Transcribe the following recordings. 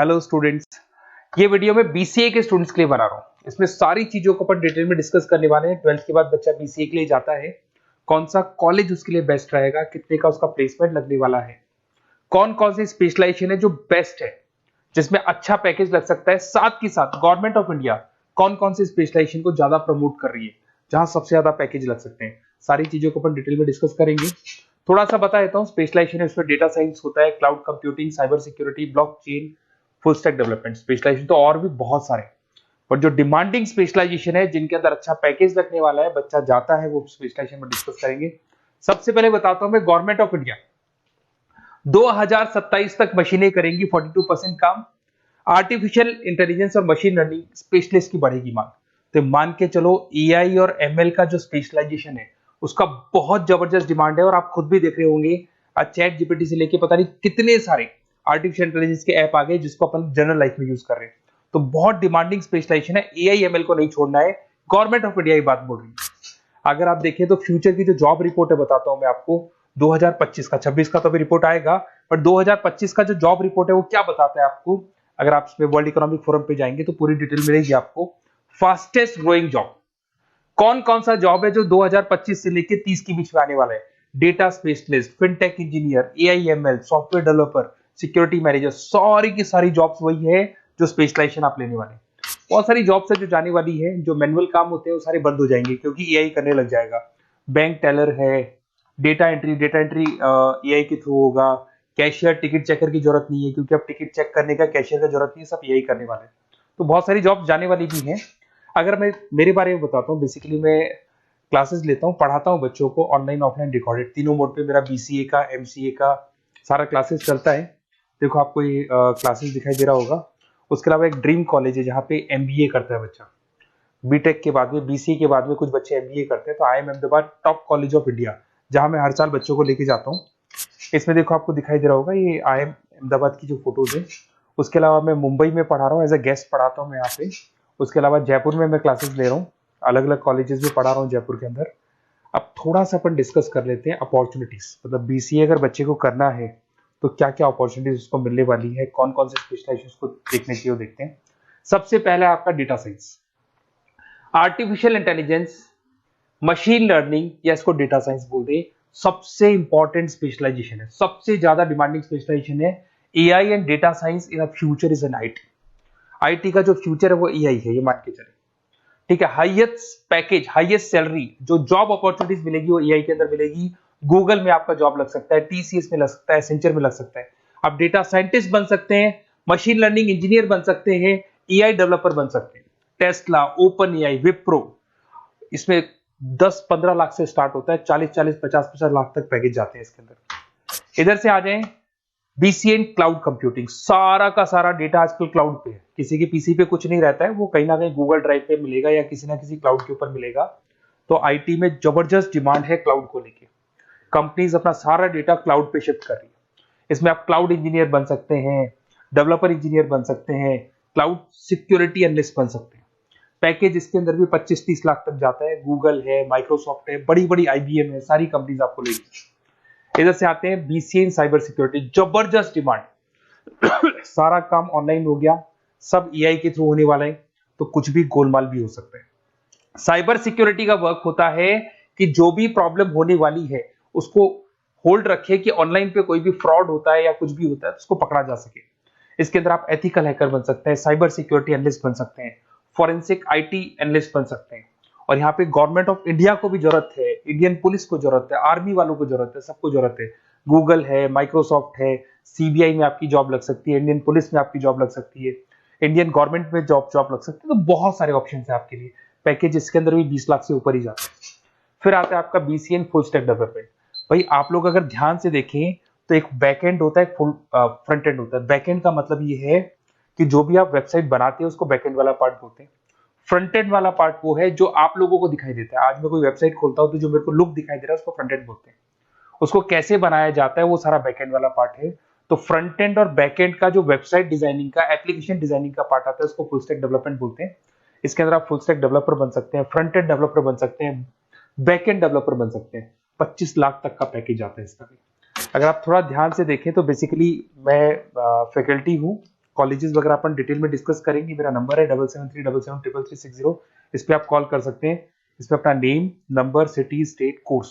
Hello students, ये video मैं BCA के स्टूडेंट्स के लिए बना रहा हूँ। इसमें सारी चीजों को अपन डिटेल में डिस्कस करने वाले हैं। 12th के बाद बच्चा बीसीए के लिए जाता है, कौन सा कॉलेज उसके लिए बेस्ट रहेगा, कितने का उसका प्लेसमेंट लगने वाला है, कौन कौन सी स्पेशलाइजेशन है जो बेस्ट है, जिसमें अच्छा पैकेज लग सकता है। साथ ही साथ गवर्नमेंट ऑफ इंडिया कौन कौन सी स्पेशलाइजेशन को ज्यादा प्रमोट कर रही है, जहां सबसे ज्यादा पैकेज लग सकते हैं। सारी चीजों को अपन डिटेल में डिस्कस करेंगे। थोड़ा सा बता देता हूँ, स्पेशलाइजेशन इसमें डेटा साइंस होता है, cloud computing, cyber security, blockchain, full stack development. Specialisation तो और भी बहुत सारे, पर जो डिमांडिंग स्पेशलाइजेशन है, जिनके अंदर अच्छा पैकेज लगने वाला है, बच्चा जाता है, वो स्पेशलाइजेशन में डिस्कस करेंगे। सबसे पहले बताता हूं मैं, गवर्नमेंट ऑफ इंडिया 2027 तक मशीनें करेंगी 42% काम। आर्टिफिशियल इंटेलिजेंस और मशीन लर्निंग स्पेशलिस्ट की बढ़ेगी मांग। तो मान के चलो एआई और एमएल का जो स्पेशलाइजेशन है उसका बहुत जबरदस्त डिमांड है। और आप खुद भी देख रहे होंगे, आज चैट जीपीटी से लेके पता नहीं कितने सारे आर्टिफिशियल इंटेलिजेंस के ऐप आ गए जिसको अपन जनरल लाइफ में यूज कर रहे हैं। तो बहुत डिमांडिंग स्पेशलाइजेशन है, एआई एमएल को नहीं छोड़ना है। गवर्नमेंट ऑफ इंडिया ये बात बोल रही है। अगर आप देखें तो फ्यूचर की जो जॉब रिपोर्ट है, बताता हूं मैं आपको 2025 का, 26 का तो अभी रिपोर्ट आएगा, पर 2025 का जो जॉब रिपोर्ट है वो क्या बताता है आपको। अगर आप इसमें वर्ल्ड इकोनॉमिक फोरम पे जाएंगे तो पूरी डिटेल मिलेगी आपको। फास्टेस्ट ग्रोइंग जॉब कौन कौन सा जॉब है जो 2025 से लेके 30 के बीच में आने वाला है। Data specialist, fintech engineer, AIML, software developer, security manager, सारी की सारी जॉब्स वही है जो स्पेशलाइजेशन आप लेने वाले हैं। बहुत सारी जॉब्स है जो जाने वाली है, जो मैनुअल काम होते हैं वो सारे बंद हो जाएंगे क्योंकि एआई करने लग जाएगा। बैंक टेलर है, डेटा एंट्री एआई के थ्रू होगा। कैशियर, टिकट चेकर की जरूरत नहीं है क्योंकि अब टिकट चेक करने का कैशियर का जरूरत नहीं है, सब एआई करने वाले हैं। तो बहुत सारी जॉब्स जाने वाली भी हैं। अगर मैं मेरे बारे में बताता हूँ, बेसिकली मैं क्लासेस लेता हूँ, पढ़ाता हूँ बच्चों को, ऑनलाइन ऑफलाइन रिकॉर्डेड, तीनों मोड पे मेरा बीसीए का, एमसीए का सारा क्लासेस चलता है। देखो आपको ये क्लासेस दिखाई दे रहा होगा। उसके अलावा एक ड्रीम कॉलेज है जहाँ पे एमबीए करता है बच्चा। बीटेक के बाद में, बीसीए के बाद में कुछ बच्चे एमबीए करते हैं। तो IIM Ahmedabad top college of India, जहाँ मैं हर साल बच्चों को लेके जाता हूँ। इसमें देखो आपको दिखाई दे रहा होगा ये IIM अहमदाबाद की जो फोटोज है। उसके अलावा मैं मुंबई में पढ़ा रहा हूँ, एज अ गेस्ट पढ़ाता हूँ मैं यहाँ पे। उसके अलावा जयपुर में मैं क्लासेस ले रहा हूँ, अलग अलग कॉलेजेस में पढ़ा रहा हूँ जयपुर के अंदर। अब थोड़ा सा अपन डिस्कस कर लेते हैं अपॉर्चुनिटीज, मतलब बीसीए अगर बच्चे को करना है तो क्या क्या अपॉर्चुनिटीज उसको मिलने वाली है, कौन कौन से स्पेशलाइजेशन को देखने चाहिए वो देखते हैं। सबसे पहले आपका data science, artificial intelligence, machine learning, या इसको डेटा साइंस बोल दे, सबसे इंपॉर्टेंट स्पेशलाइजेशन है, सबसे ज्यादा डिमांडिंग स्पेशलाइजेशन है। AI and data science in future is an IT. IT का जो फ्यूचर है वो एआई है, ये मान के चले। ठीक है, हाईएस्ट पैकेज, हाईएस्ट सैलरी, जो जॉब अपॉर्चुनिटीज मिलेगी वो एआई के अंदर मिलेगी। गूगल में आपका जॉब लग सकता है, टीसीएस में लग सकता है, एसेंचर में लग सकता है। आप डेटा साइंटिस्ट बन सकते हैं, मशीन लर्निंग इंजीनियर बन सकते हैं, एआई डेवलपर बन सकते हैं। टेस्ला, ओपन एआई, विप्रो, इसमें 10-15 लाख से स्टार्ट होता है, 40-40, 50-50 लाख तक पैकेज जाते हैं इसके अंदर। इधर से आ जाएं, बीसीए इन क्लाउड कंप्यूटिंग, सारा का सारा डेटा आजकल क्लाउड पे है, किसी के पीसी पे कुछ नहीं रहता है, वो कहीं ना कहीं गूगल ड्राइव पे मिलेगा या किसी ना किसी क्लाउड के ऊपर मिलेगा। तो आईटी में जबरदस्त डिमांड है क्लाउड को लेके। कंपनीज अपना सारा डेटा क्लाउड पे शिफ्ट कर रही है। इसमें आप क्लाउड इंजीनियर बन सकते हैं, डेवलपर इंजीनियर बन सकते हैं, क्लाउड सिक्योरिटी एनालिस्ट बन सकते हैं। पैकेज इसके अंदर भी 25-30 लाख तक जाता है। गूगल है, माइक्रोसॉफ्ट है, बड़ी बड़ी आईबीएम है, सारी कंपनीज आपको लेगी। इधर से आते हैं बीसीए इन साइबर सिक्योरिटी, जबरदस्त डिमांड। सारा काम ऑनलाइन हो गया, सब एआई के थ्रू होने वाला है, तो कुछ भी गोलमाल भी हो सकता है। साइबर सिक्योरिटी का वर्क होता है कि जो भी प्रॉब्लम होने वाली है उसको होल्ड रखे कि ऑनलाइन पे कोई भी फ्रॉड होता है या कुछ भी होता है तो उसको पकड़ा जा सके। इसके अंदर आप एथिकल हैकर बन सकते हैं, साइबर सिक्योरिटी एनालिस्ट बन सकते हैं, फॉरेंसिक आईटी एनालिस्ट बन सकते हैं। और यहाँ पे गवर्नमेंट ऑफ इंडिया को भी जरूरत है, इंडियन पुलिस को जरूरत है, आर्मी वालों को जरूरत है, सबको जरूरत है। गूगल है, माइक्रोसॉफ्ट है, सीबीआई में आपकी जॉब लग सकती है, इंडियन पुलिस में आपकी जॉब लग सकती है, इंडियन गवर्नमेंट में जॉब लग सकती है। तो बहुत सारे ऑप्शन है आपके लिए। पैकेज इसके अंदर भी 20 लाख से ऊपर ही जाता है। फिर आता है आपका BCA in full stack development. भाई आप लोग अगर ध्यान से देखें तो एक बैकएंड होता है, एक फुल फ्रंट एंड होता है। बैकएंड का मतलब ये है कि जो भी आप वेबसाइट बनाते हैं उसको बैकएंड वाला पार्ट बोलते हैं। फ्रंट एंड वाला पार्ट वो है जो आप लोगों को दिखाई देता है। आज मैं कोई वेबसाइट खोलता हूं तो जो मेरे को लुक दिखाई दे रहा है उसको फ्रंट एंड बोलते हैं। उसको कैसे बनाया जाता है वो सारा बैकएंड वाला पार्ट है। तो फ्रंट एंड और बैकएंड का जो वेबसाइट डिजाइनिंग का, एप्लीकेशन डिजाइनिंग का पार्ट आता है उसको फुल स्टैक डेवलपमेंट बोलते हैं। इसके अंदर आप फुल स्टैक डेवलपर बन सकते हैं, फ्रंट एंड डेवलपर बन सकते हैं, बैकएंड डेवलपर बन सकते हैं। 25 लाख तक का पैकेज आता है इसका भी। अगर आप थोड़ा ध्यान से देखें तो बेसिकली मैं फैकल्टी हूँ कॉलेजेस वगैरह अपन डिटेल में डिस्कस करेंगे। मेरा नंबर है 7737733360, इस पे आप कॉल कर सकते हैं। इसमें अपना name, number, city, state, course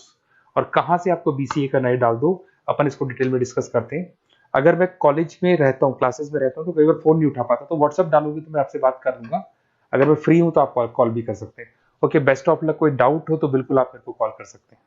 और कहाँ से आपको बीसीए करना है डाल दो, अपन इसको डिटेल में डिस्कस करते हैं। अगर मैं कॉलेज में रहता हूँ, क्लासेस में रहता हूँ, तो कई बार फोन नहीं उठा पाता, तो व्हाट्सअप डालोगे तो मैं आपसे बात कर लूंगा। अगर मैं फ्री हूँ तो आप कॉल भी कर सकते हैं। Okay, best of luck. कोई डाउट हो तो बिल्कुल आप मेरे को कॉल कर सकते हैं।